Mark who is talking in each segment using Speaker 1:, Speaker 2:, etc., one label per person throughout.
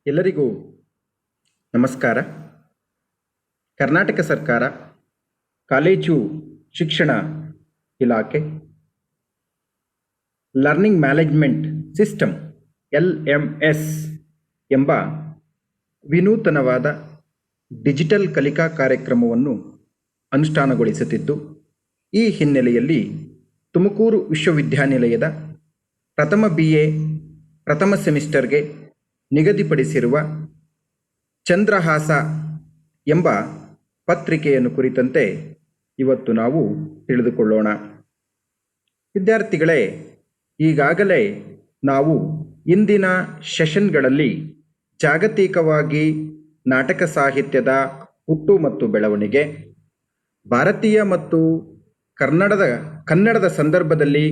Speaker 1: ಎಲ್ಲರಿಗೂ ನಮಸ್ಕಾರ. ಕರ್ನಾಟಕ ಸರ್ಕಾರ ಕಾಲೇಜು ಶಿಕ್ಷಣ ಇಲಾಖೆ ಲರ್ನಿಂಗ್ ಮ್ಯಾನೇಜ್ಮೆಂಟ್ ಸಿಸ್ಟಮ್ LMS ಎಂಬ ವಿನೂತನವಾದ ಡಿಜಿಟಲ್ ಕಲಿಕಾ ಕಾರ್ಯಕ್ರಮವನ್ನು ಅನುಷ್ಠಾನಗೊಳಿಸುತ್ತಿದ್ದು, ಈ ಹಿನ್ನೆಲೆಯಲ್ಲಿ ತುಮಕೂರು ವಿಶ್ವವಿದ್ಯಾನಿಲಯದ ಪ್ರಥಮ BA ಪ್ರಥಮ ಸೆಮಿಸ್ಟರ್ಗೆ ನಿಗದಿಪಡಿಸಿರುವ ಚಂದ್ರಹಾಸ ಎಂಬ ಪತ್ರಿಕೆಯನ್ನು ಕುರಿತಂತೆ ಇವತ್ತು ನಾವು ತಿಳಿದುಕೊಳ್ಳೋಣ. ವಿದ್ಯಾರ್ಥಿಗಳೇ, ಈಗಾಗಲೇ ನಾವು ಇಂದಿನ ಸೆಷನ್ಗಳಲ್ಲಿ ಜಾಗತಿಕವಾಗಿ ನಾಟಕ ಸಾಹಿತ್ಯದ ಹುಟ್ಟು ಮತ್ತು ಬೆಳವಣಿಗೆ, ಭಾರತೀಯ ಮತ್ತು ಕನ್ನಡದ ಸಂದರ್ಭದಲ್ಲಿ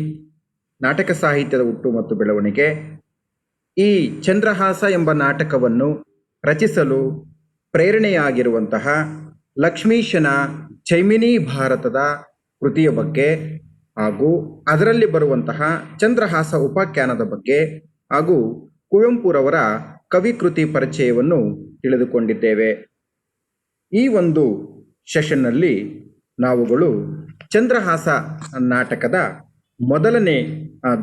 Speaker 1: ನಾಟಕ ಸಾಹಿತ್ಯದ ಹುಟ್ಟು ಮತ್ತು ಬೆಳವಣಿಗೆ, ಈ ಚಂದ್ರಹಾಸ ಎಂಬ ನಾಟಕವನ್ನು ರಚಿಸಲು ಪ್ರೇರಣೆಯಾಗಿರುವಂತಹ ಲಕ್ಷ್ಮೀಶನ ಜೈಮಿನಿ ಭಾರತದ ಕೃತಿಯ ಬಗ್ಗೆ ಹಾಗೂ ಅದರಲ್ಲಿ ಬರುವಂತಹ ಚಂದ್ರಹಾಸ ಉಪಾಖ್ಯಾನದ ಬಗ್ಗೆ ಹಾಗೂ ಕುವೆಂಪುರವರ ಕವಿಕೃತಿ ಪರಿಚಯವನ್ನು ತಿಳಿದುಕೊಂಡಿದ್ದೇವೆ. ಈ ಒಂದು ಸೆಷನ್ನಲ್ಲಿ ನಾವುಗಳು ಚಂದ್ರಹಾಸ ನಾಟಕದ ಮೊದಲನೇ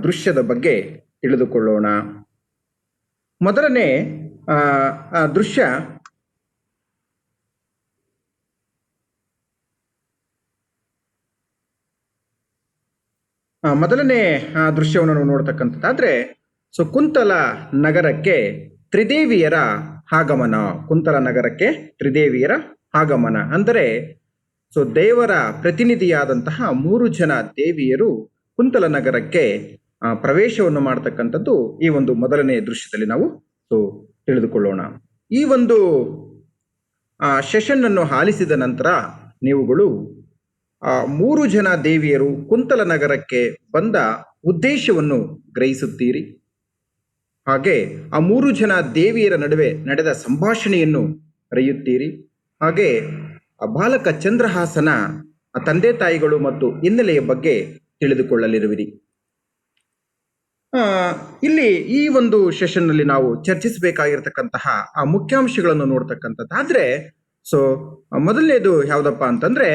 Speaker 1: ದೃಶ್ಯದ ಬಗ್ಗೆ ತಿಳಿದುಕೊಳ್ಳೋಣ. ಮೊದಲನೇ ದೃಶ್ಯ ದೃಶ್ಯವನ್ನು ನಾವು ನೋಡ್ತಕ್ಕಂಥದ್ದಾದ್ರೆ, ಕುಂತಲ ನಗರಕ್ಕೆ ತ್ರಿದೇವಿಯರ ಆಗಮನ. ಕುಂತಲ ನಗರಕ್ಕೆ ತ್ರಿದೇವಿಯರ ಆಗಮನ ಅಂದರೆ ದೇವರ ಪ್ರತಿನಿಧಿಯಾದಂತಹ 3 ಜನ ದೇವಿಯರು ಕುಂತಲ ನಗರಕ್ಕೆ ಪ್ರವೇಶವನ್ನು ಮಾಡ್ತಕ್ಕಂಥದ್ದು ಈ ಒಂದು ಮೊದಲನೇ ದೃಶ್ಯದಲ್ಲಿ ನಾವು ತಿಳಿದುಕೊಳ್ಳೋಣ. ಈ ಒಂದು ಸೆಷನ್ ಅನ್ನು ಆಲಿಸಿದ ನಂತರ ನೀವುಗಳು 3 ಜನ ದೇವಿಯರು ಕುಂತಲ ನಗರಕ್ಕೆ ಬಂದ ಉದ್ದೇಶವನ್ನು ಗ್ರಹಿಸುತ್ತೀರಿ. ಹಾಗೆ ಆ 3 ಜನ ದೇವಿಯರ ನಡುವೆ ನಡೆದ ಸಂಭಾಷಣೆಯನ್ನು ಅರಿಯುತ್ತೀರಿ. ಹಾಗೆ ಬಾಲಕ ಚಂದ್ರಹಾಸನ ತಂದೆ ತಾಯಿಗಳು ಮತ್ತು ಹಿನ್ನೆಲೆಯ ಬಗ್ಗೆ ತಿಳಿದುಕೊಳ್ಳಲಿರುವಿರಿ. ಇಲ್ಲಿ ಈ ಒಂದು ಸೆಷನ್ನಲ್ಲಿ ನಾವು ಚರ್ಚಿಸಬೇಕಾಗಿರ್ತಕ್ಕಂತಹ ಆ ಮುಖ್ಯಾಂಶಗಳನ್ನು ನೋಡ್ತಕ್ಕಂಥದ್ದಾದ್ರೆ, ಮೊದಲನೇದು ಯಾವುದಪ್ಪ ಅಂತಂದ್ರೆ,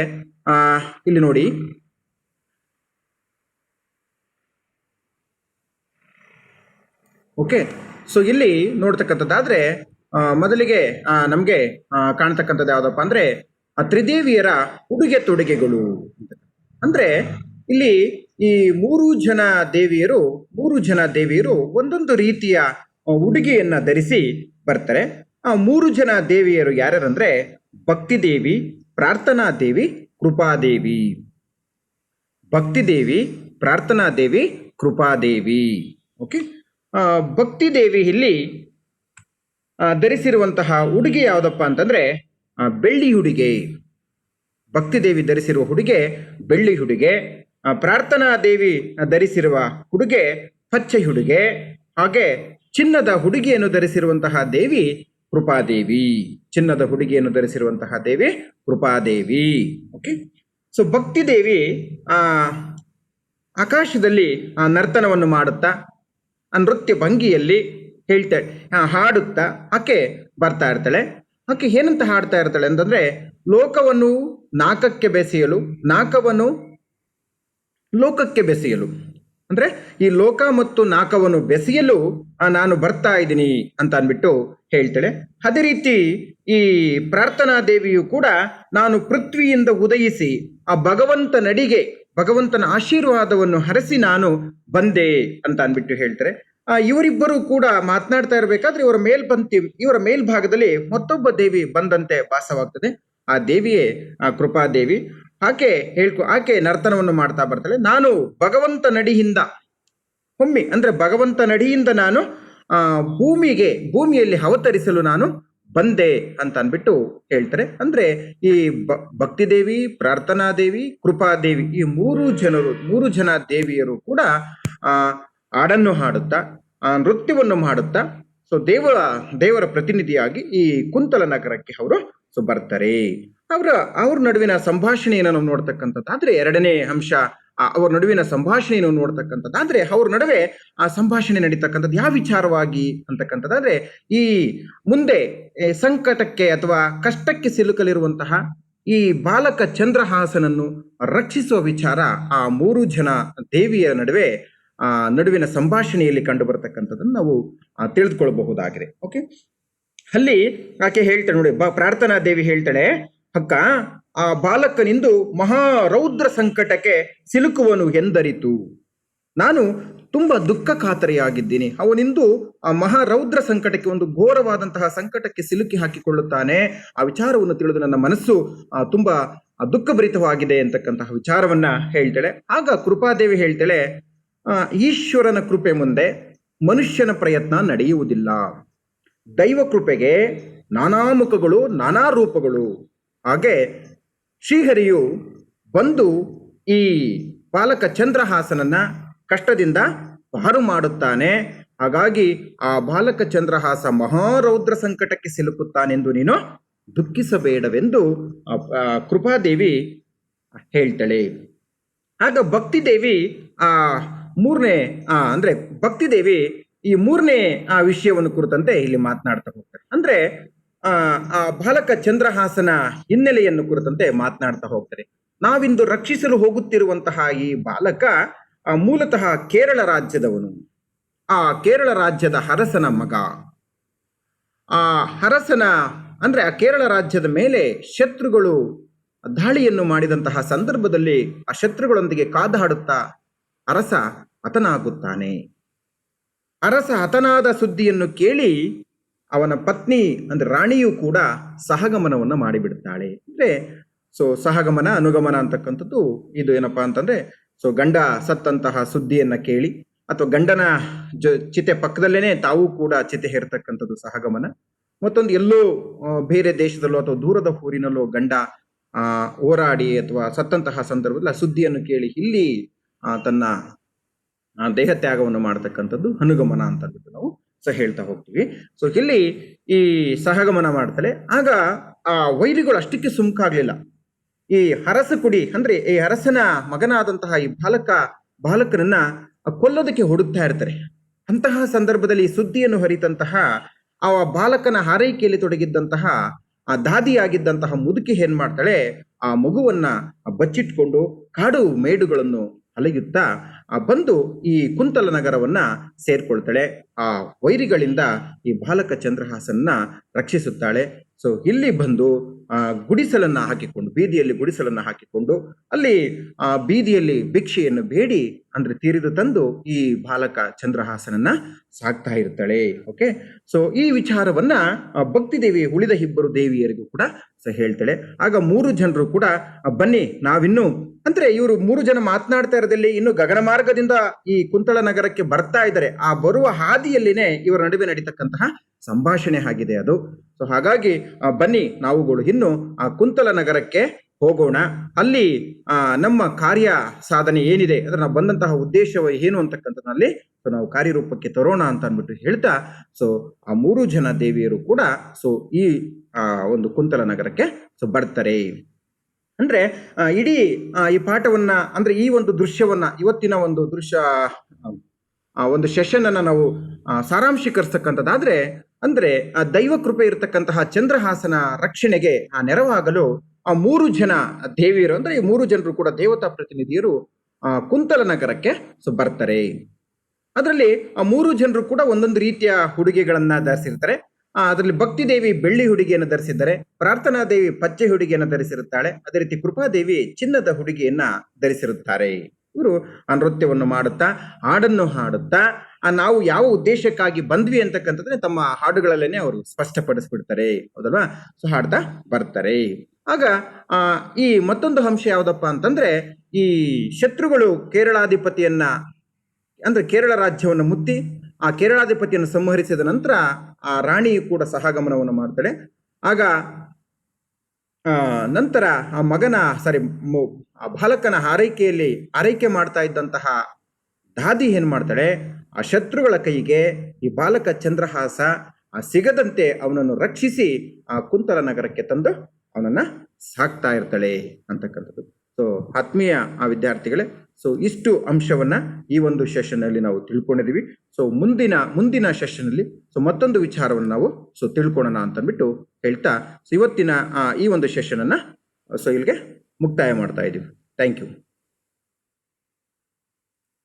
Speaker 1: ಇಲ್ಲಿ ನೋಡಿ, ಓಕೆ. ಇಲ್ಲಿ ನೋಡ್ತಕ್ಕಂಥದ್ದಾದ್ರೆ ಮೊದಲಿಗೆ ನಮಗೆ ಕಾಣ್ತಕ್ಕಂಥದ್ದು ಯಾವುದಪ್ಪ ಅಂದ್ರೆ ತ್ರಿದೇವಿಯರ ಉಡುಗೆ ತೊಡುಗೆಗಳು. ಅಂದ್ರೆ ಇಲ್ಲಿ ಈ 3 ಜನ ದೇವಿಯರು ಒಂದೊಂದು ರೀತಿಯ ಉಡುಗೆಯನ್ನ ಧರಿಸಿ ಬರ್ತಾರೆ. ಆ 3 ಜನ ದೇವಿಯರು ಯಾರ್ಯಾರಂದ್ರೆ ಭಕ್ತಿದೇವಿ, ಪ್ರಾರ್ಥನಾ ದೇವಿ, ಕೃಪಾದೇವಿ. ಭಕ್ತಿದೇವಿ, ಪ್ರಾರ್ಥನಾ ದೇವಿ, ಕೃಪಾದೇವಿ. ಓಕೆ. ಭಕ್ತಿದೇವಿ ಇಲ್ಲಿ ಧರಿಸಿರುವಂತಹ ಉಡುಗೆ ಯಾವುದಪ್ಪ ಅಂತಂದ್ರೆ ಬೆಳ್ಳಿ ಉಡುಗೆ. ಭಕ್ತಿದೇವಿ ಧರಿಸಿರುವ ಉಡುಗೆ ಬೆಳ್ಳಿ ಉಡುಗೆ. ಪ್ರಾರ್ಥನಾ ದೇವಿ ಧರಿಸಿರುವ ಉಡುಗೆ ಪಚ್ಚೆ ಉಡುಗೆ. ಹಾಗೆ ಚಿನ್ನದ ಹುಡುಗಿಯನ್ನು ಧರಿಸಿರುವಂತಹ ದೇವಿ ಕೃಪಾದೇವಿ. ಚಿನ್ನದ ಹುಡುಗಿಯನ್ನು ಧರಿಸಿರುವಂತಹ ದೇವಿ ಕೃಪಾದೇವಿ. ಓಕೆ. ಭಕ್ತಿದೇವಿ ಆಕಾಶದಲ್ಲಿ ನರ್ತನವನ್ನು ಮಾಡುತ್ತಾ ನೃತ್ಯ ಭಂಗಿಯಲ್ಲಿ ಹಾಡುತ್ತಾ ಆಕೆ ಬರ್ತಾ ಇರ್ತಾಳೆ. ಆಕೆ ಏನಂತ ಹಾಡ್ತಾ ಇರ್ತಾಳೆ ಅಂತಂದ್ರೆ, ಲೋಕವನ್ನು ನಾಕಕ್ಕೆ ಬೆಸೆಯಲು, ನಾಕವನ್ನು ಲೋಕಕ್ಕೆ ಬೆಸೆಯಲು, ಅಂದ್ರೆ ಈ ಲೋಕ ಮತ್ತು ನಾಕವನ್ನು ಬೆಸೆಯಲು ನಾನು ಬರ್ತಾ ಇದ್ದೀನಿ ಅಂತ ಅಂದ್ಬಿಟ್ಟು ಹೇಳ್ತಾಳೆ. ಅದೇ ರೀತಿ ಈ ಪ್ರಾರ್ಥನಾ ದೇವಿಯು ಕೂಡ ನಾನು ಪೃಥ್ವಿಯಿಂದ ಉದಯಿಸಿ ಆ ಭಗವಂತನ ಆಶೀರ್ವಾದವನ್ನು ಹರಸಿ ನಾನು ಬಂದೆ ಅಂತ ಅಂದ್ಬಿಟ್ಟು ಹೇಳ್ತಾರೆ. ಇವರಿಬ್ಬರು ಕೂಡ ಮಾತನಾಡ್ತಾ ಇರಬೇಕಾದ್ರೆ ಇವರ ಮೇಲ್ಭಾಗದಲ್ಲಿ ಮತ್ತೊಬ್ಬ ದೇವಿ ಬಂದಂತೆ ಭಾಸವಾಗ್ತದೆ. ಆ ದೇವಿಯೇ ಕೃಪಾದೇವಿ. ಆಕೆ ನರ್ತನವನ್ನು ಮಾಡ್ತಾ ಬರ್ತಾಳೆ. ನಾನು ಭಗವಂತ ನಡಿಯಿಂದ ನಾನು ಭೂಮಿಯಲ್ಲಿ ಅವತರಿಸಲು ನಾನು ಬಂದೆ ಅಂತ ಅಂದ್ಬಿಟ್ಟು ಹೇಳ್ತಾರೆ. ಅಂದ್ರೆ ಈ ಭಕ್ತಿದೇವಿ, ಪ್ರಾರ್ಥನಾ ದೇವಿ, ಕೃಪಾದೇವಿ ಈ 3 ಜನ ದೇವಿಯರು ಕೂಡ ಹಾಡನ್ನು ಹಾಡುತ್ತಾ ನೃತ್ಯವನ್ನು ಮಾಡುತ್ತಾ ದೇವರ ಪ್ರತಿನಿಧಿಯಾಗಿ ಈ ಕುಂತಲ ನಗರಕ್ಕೆ ಅವರು ಬರ್ತಾರೆ. ಅವರ ಅವ್ರ ನಡುವಿನ ಸಂಭಾಷಣೆಯನ್ನು ನಾವು ನೋಡ್ತಕ್ಕಂಥದ್ದಾದ್ರೆ ಎರಡನೇ ಅಂಶ, ಅವ್ರ ನಡುವಿನ ಸಂಭಾಷಣೆಯನ್ನು ನೋಡ್ತಕ್ಕಂಥದ್ದಾದ್ರೆ ಅವ್ರ ನಡುವೆ ಆ ಸಂಭಾಷಣೆ ನಡೀತಕ್ಕಂಥದ್ದು ಯಾವ ವಿಚಾರವಾಗಿ ಅಂತಕ್ಕಂಥದ್ದಾದ್ರೆ ಈ ಮುಂದೆ ಸಂಕಟಕ್ಕೆ ಅಥವಾ ಕಷ್ಟಕ್ಕೆ ಸಿಲುಕಲಿರುವಂತಹ ಈ ಬಾಲಕ ಚಂದ್ರಹಾಸನನ್ನು ರಕ್ಷಿಸುವ ವಿಚಾರ ಆ ಮೂರು ಜನ ದೇವಿಯ ನಡುವಿನ ಸಂಭಾಷಣೆಯಲ್ಲಿ ಕಂಡು ಬರತಕ್ಕಂಥದ್ದನ್ನು ನಾವು ತಿಳಿದುಕೊಳ್ಳಬಹುದಾಗಿದೆ. ಓಕೆ, ಅಲ್ಲಿ ಆಕೆ ಹೇಳ್ತಾಳೆ ನೋಡಿ, ಪ್ರಾರ್ಥನಾ ದೇವಿ ಹೇಳ್ತಾಳೆ, ಅಕ್ಕ ಆ ಬಾಲಕನಿಂದು ಮಹಾರೌದ್ರ ಸಂಕಟಕ್ಕೆ ಸಿಲುಕುವನು ಎಂದರಿತು. ನಾನು ತುಂಬಾ ದುಃಖ ಕಾತರಿಯಾಗಿದ್ದೀನಿ. ಅವನಿಂದು ಆ ಮಹಾರೌದ್ರ ಸಂಕಟಕ್ಕೆ, ಒಂದು ಘೋರವಾದಂತಹ ಸಂಕಟಕ್ಕೆ ಸಿಲುಕಿ ಹಾಕಿಕೊಳ್ಳುತ್ತಾನೆ. ಆ ವಿಚಾರವನ್ನು ತಿಳಿದು ನನ್ನ ಮನಸ್ಸು ತುಂಬಾ ದುಃಖಭರಿತವಾಗಿದೆ ಅಂತಕ್ಕಂತಹ ವಿಚಾರವನ್ನ ಹೇಳ್ತಾಳೆ. ಆಗ ಕೃಪಾದೇವಿ ಹೇಳ್ತಾಳೆ, ಈಶ್ವರನ ಕೃಪೆ ಮುಂದೆ ಮನುಷ್ಯನ ಪ್ರಯತ್ನ ನಡೆಯುವುದಿಲ್ಲ. ದೈವ ಕೃಪೆಗೆ ನಾನಾ ಮುಖಗಳು, ನಾನಾ ರೂಪಗಳು. ಹಾಗೆ ಶ್ರೀಹರಿಯು ಬಂದು ಈ ಬಾಲಕ ಚಂದ್ರಹಾಸನನ್ನ ಕಷ್ಟದಿಂದ ಪಾರು ಮಾಡುತ್ತಾನೆ. ಹಾಗಾಗಿ ಆ ಬಾಲಕ ಚಂದ್ರಹಾಸ ಮಹಾರೌದ್ರ ಸಂಕಟಕ್ಕೆ ಸಿಲುಕುತ್ತಾನೆಂದು ನೀನು ದುಃಖಿಸಬೇಡವೆಂದು ಕೃಪಾದೇವಿ ಹೇಳ್ತಾಳೆ. ಆಗ ಭಕ್ತಿದೇವಿ ಭಕ್ತಿದೇವಿ ಈ ಮೂರನೇ ವಿಷಯವನ್ನು ಕುರಿತಂತೆ ಇಲ್ಲಿ ಮಾತನಾಡ್ತಾ ಹೋಗ್ತಾರೆ. ಅಂದ್ರೆ ಆ ಬಾಲಕ ಚಂದ್ರಹಾಸನ ಹಿನ್ನೆಲೆಯನ್ನು ಕುರಿತಂತೆ ಮಾತನಾಡ್ತಾ ಹೋಗ್ತಾರೆ. ನಾವಿಂದು ರಕ್ಷಿಸಲು ಹೋಗುತ್ತಿರುವಂತಹ ಈ ಬಾಲಕ ಮೂಲತಃ ಕೇರಳ ರಾಜ್ಯದವನು. ಆ ಕೇರಳ ರಾಜ್ಯದ ಅರಸನ ಮಗ. ಆ ಕೇರಳ ರಾಜ್ಯದ ಮೇಲೆ ಶತ್ರುಗಳು ದಾಳಿಯನ್ನು ಮಾಡಿದಂತಹ ಸಂದರ್ಭದಲ್ಲಿ ಆ ಶತ್ರುಗಳೊಂದಿಗೆ ಕಾದಾಡುತ್ತಾ ಅರಸ ಹತನಾಗುತ್ತಾನೆ. ಅರಸ ಹತನಾದ ಸುದ್ದಿಯನ್ನು ಕೇಳಿ ಅವನ ಪತ್ನಿ ಅಂದ್ರೆ ರಾಣಿಯು ಕೂಡ ಸಹಗಮನವನ್ನು ಮಾಡಿಬಿಡ್ತಾಳೆ. ಅಂದ್ರೆ ಸಹಗಮನ ಅನುಗಮನ ಅಂತಕ್ಕಂಥದ್ದು ಇದು ಏನಪ್ಪಾ ಅಂತಂದ್ರೆ ಗಂಡ ಸತ್ತಂತಹ ಸುದ್ದಿಯನ್ನ ಕೇಳಿ ಅಥವಾ ಗಂಡನ ಚಿತೆ ಪಕ್ಕದಲ್ಲೇನೆ ತಾವು ಕೂಡ ಚಿತೆ ಹೇರ್ತಕ್ಕಂಥದ್ದು ಸಹಗಮನ. ಮತ್ತೊಂದು ಎಲ್ಲೋ ಬೇರೆ ದೇಶದಲ್ಲೋ ಅಥವಾ ದೂರದ ಊರಿನಲ್ಲೋ ಗಂಡ ಹೋರಾಡಿ ಅಥವಾ ಸತ್ತಂತಹ ಸಂದರ್ಭದಲ್ಲಿ ಆ ಸುದ್ದಿಯನ್ನು ಕೇಳಿ ಇಲ್ಲಿ ತನ್ನ ದೇಹ ತ್ಯಾಗವನ್ನು ಮಾಡತಕ್ಕಂಥದ್ದು ಅನುಗಮನ ಅಂತ ಅಂದ್ಬಿಟ್ಟು ನಾವು ಹೇಳ್ತಾ ಹೋಗ್ತೀವಿ. ಇಲ್ಲಿ ಈ ಸಹಗಮನ ಮಾಡ್ತಾಳೆ. ಆಗ ಆ ವೈರಿಗಳು ಅಷ್ಟಕ್ಕೆ ಸುಮ್ಕಾಗ್ಲಿಲ್ಲ. ಈ ಅರಸ ಕುಡಿ ಅಂದ್ರೆ ಈ ಅರಸನ ಮಗನಾದಂತಹ ಈ ಬಾಲಕನನ್ನ ಕೊಲ್ಲೋದಕ್ಕೆ ಹುಡುಕ್ತಾ ಇರ್ತಾರೆ. ಅಂತಹ ಸಂದರ್ಭದಲ್ಲಿ ಸುದ್ದಿಯನ್ನು ಹರಿತಂತಹ ಆ ಬಾಲಕನ ಹಾರೈಕೆಯಲ್ಲಿ ತೊಡಗಿದ್ದಂತಹ ಆ ದಾದಿಯಾಗಿದ್ದಂತಹ ಮುದುಕಿ ಏನ್ ಮಾಡ್ತಾಳೆ, ಆ ಮಗುವನ್ನ ಬಚ್ಚಿಟ್ಕೊಂಡು ಕಾಡು ಮೇಡುಗಳನ್ನು ಅಲೆಯುತ್ತಾ ಬಂದು ಈ ಕುಂತಲ ನಗರವನ್ನ ಸೇರ್ಕೊಳ್ತಾಳೆ. ಆ ವೈರಿಗಳಿಂದ ಈ ಬಾಲಕ ಚಂದ್ರಹಾಸನ್ನ ರಕ್ಷಿಸುತ್ತಾಳೆ. ಇಲ್ಲಿ ಬಂದು ಗುಡಿಸಲನ್ನ ಹಾಕಿಕೊಂಡು, ಬೀದಿಯಲ್ಲಿ ಗುಡಿಸಲನ್ನ ಹಾಕಿಕೊಂಡು ಅಲ್ಲಿ ಬೀದಿಯಲ್ಲಿ ಭಿಕ್ಷೆಯನ್ನು ಬೇಡಿ ಅಂದ್ರೆ ತೀರಿದು ತಂದು ಈ ಬಾಲಕ ಚಂದ್ರಹಾಸನನ್ನ ಸಾಕ್ತಾ ಇರ್ತಾಳೆ. ಓಕೆ, ಈ ವಿಚಾರವನ್ನ ಭಕ್ತಿದೇವಿ ಉಳಿದ ಇಬ್ಬರು ದೇವಿಯರಿಗೂ ಕೂಡ ಹೇಳ್ತಾಳೆ. ಆಗ ಮೂರು ಜನರು ಕೂಡ ಬನ್ನಿ ನಾವಿನ್ನು ಅಂದ್ರೆ ಇವರು ಮೂರು ಜನ ಮಾತನಾಡ್ತಾ ಇರೋದಲ್ಲಿ ಇನ್ನು ಗಗನ ಮಾರ್ಗದಿಂದ ಈ ಕುಂತಳ ನಗರಕ್ಕೆ ಬರ್ತಾ ಇದ್ದಾರೆ. ಆ ಬರುವ ಹಾದಿಯಲ್ಲಿನೇ ಇವರ ನಡುವೆ ನಡೀತಕ್ಕಂತಹ ಸಂಭಾಷಣೆ ಆಗಿದೆ ಅದು. ಹಾಗಾಗಿ ಬನ್ನಿ ನಾವುಗಳು ಇನ್ನು ಆ ಕುಂತಲ ನಗರಕ್ಕೆ ಹೋಗೋಣ. ಅಲ್ಲಿ ನಮ್ಮ ಕಾರ್ಯ ಸಾಧನೆ ಏನಿದೆ ಅಂದ್ರೆ ನಾವು ಬಂದಂತಹ ಉದ್ದೇಶ ಏನು ಅಂತಕ್ಕಂಥದ್ರಲ್ಲಿ ನಾವು ಕಾರ್ಯರೂಪಕ್ಕೆ ತರೋಣ ಅಂತ ಅಂದ್ಬಿಟ್ಟು ಹೇಳ್ತಾ ಆ ಮೂರು ಜನ ದೇವಿಯರು ಕೂಡ ಈ ಒಂದು ಕುಂತಲ ನಗರಕ್ಕೆ ಬರ್ತಾರೆ. ಅಂದ್ರೆ ಇಡೀ ಈ ಪಾಠವನ್ನ ಅಂದ್ರೆ ಈ ಒಂದು ದೃಶ್ಯವನ್ನ ಇವತ್ತಿನ ಒಂದು ಒಂದು ಸೆಷನ್ ಅನ್ನ ನಾವು ಸಾರಾಂಶೀಕರಿಸ್ತಕ್ಕಂಥದ್ದಾದ್ರೆ ಅಂದ್ರೆ ದೈವ ಕೃಪೆ ಇರತಕ್ಕಂತಹ ಚಂದ್ರಹಾಸನ ರಕ್ಷಣೆಗೆ ನೆರವಾಗಲು ಆ ಮೂರು ಜನ ದೇವಿಯರು ಅಂದ್ರೆ ಈ ಮೂರು ಜನರು ಕೂಡ ದೇವತಾ ಪ್ರತಿನಿಧಿಯರು ಕುಂತಲ ನಗರಕ್ಕೆ ಬರ್ತಾರೆ. ಅದರಲ್ಲಿ ಆ ಮೂರು ಜನರು ಕೂಡ ಒಂದೊಂದು ರೀತಿಯ ಉಡುಗೆಗಳನ್ನ ಧರಿಸಿರ್ತಾರೆ. ಅದರಲ್ಲಿ ಭಕ್ತಿದೇವಿ ಬೆಳ್ಳಿ ಹುಡುಗಿಯನ್ನು ಧರಿಸಿದ್ದಾರೆ, ಪ್ರಾರ್ಥನಾ ದೇವಿ ಪಚ್ಚೆ ಹುಡುಗಿಯನ್ನು ಧರಿಸಿರುತ್ತಾಳೆ, ಅದೇ ರೀತಿ ಕೃಪಾದೇವಿ ಚಿನ್ನದ ಹುಡುಗಿಯನ್ನ ಧರಿಸಿರುತ್ತಾರೆ. ಇವರು ಆ ನೃತ್ಯವನ್ನು ಮಾಡುತ್ತಾ ಹಾಡನ್ನು ಹಾಡುತ್ತಾ ನಾವು ಯಾವ ಉದ್ದೇಶಕ್ಕಾಗಿ ಬಂದ್ವಿ ಅಂತಕ್ಕಂಥದ್ರೆ ತಮ್ಮ ಹಾಡುಗಳಲ್ಲೇನೆ ಅವರು ಸ್ಪಷ್ಟಪಡಿಸ್ಬಿಡ್ತಾರೆ. ಹೌದಲ್ವಾ? ಹಾಡ್ತಾ ಬರ್ತಾರೆ. ಆಗ ಈ ಮತ್ತೊಂದು ಅಂಶ ಯಾವ್ದಪ್ಪ ಅಂತಂದ್ರೆ ಈ ಶತ್ರುಗಳು ಕೇರಳಾಧಿಪತಿಯನ್ನ ಅಂದ್ರೆ ಕೇರಳ ರಾಜ್ಯವನ್ನು ಮುತ್ತಿ ಆ ಕೇರಳಾಧಿಪತಿಯನ್ನು ಸಂಹರಿಸಿದ ನಂತರ ಆ ರಾಣಿಯು ಕೂಡ ಸಹಗಮನವನ್ನು ಮಾಡ್ತಾಳೆ. ಆಗ ನಂತರ ಆ ಆ ಬಾಲಕನ ಆರೈಕೆ ಮಾಡ್ತಾ ಇದ್ದಂತಹ ದಾದಿ ಏನ್ ಮಾಡ್ತಾಳೆ, ಆ ಶತ್ರುಗಳ ಕೈಗೆ ಈ ಬಾಲಕ ಚಂದ್ರಹಾಸ ಸಿಗದಂತೆ ಅವನನ್ನು ರಕ್ಷಿಸಿ ಆ ಕುಂತಲ ನಗರಕ್ಕೆ ತಂದು ಅವನನ್ನ ಸಾಕ್ತಾ ಇರ್ತಾಳೆ ಅಂತಕ್ಕಂಥದ್ದು. ಸೊ ಆತ್ಮೀಯ ವಿದ್ಯಾರ್ಥಿಗಳೇ, ಸೊ ಇಷ್ಟು ಅಂಶವನ್ನ ಈ ಒಂದು ಸೆಷನ್ನಲ್ಲಿ ನಾವು ತಿಳ್ಕೊಂಡಿದ್ದೀವಿ. ಸೊ ಮುಂದಿನ ಸೆಷನ್ನಲ್ಲಿ ಸೊ ಮತ್ತೊಂದು ವಿಚಾರವನ್ನು ನಾವು ತಿಳ್ಕೊಳ್ಳೋಣ ಅಂತಂದ್ಬಿಟ್ಟು ಹೇಳ್ತಾ, ಸೊ ಇವತ್ತಿನ ಈ ಒಂದು ಸೆಷನ್ ಅನ್ನ ಸೊ ಇಲ್ಲಿಗೆ ಮುಕ್ತಾಯ ಮಾಡ್ತಾ ಇದ್ದೀವಿ. Thank you.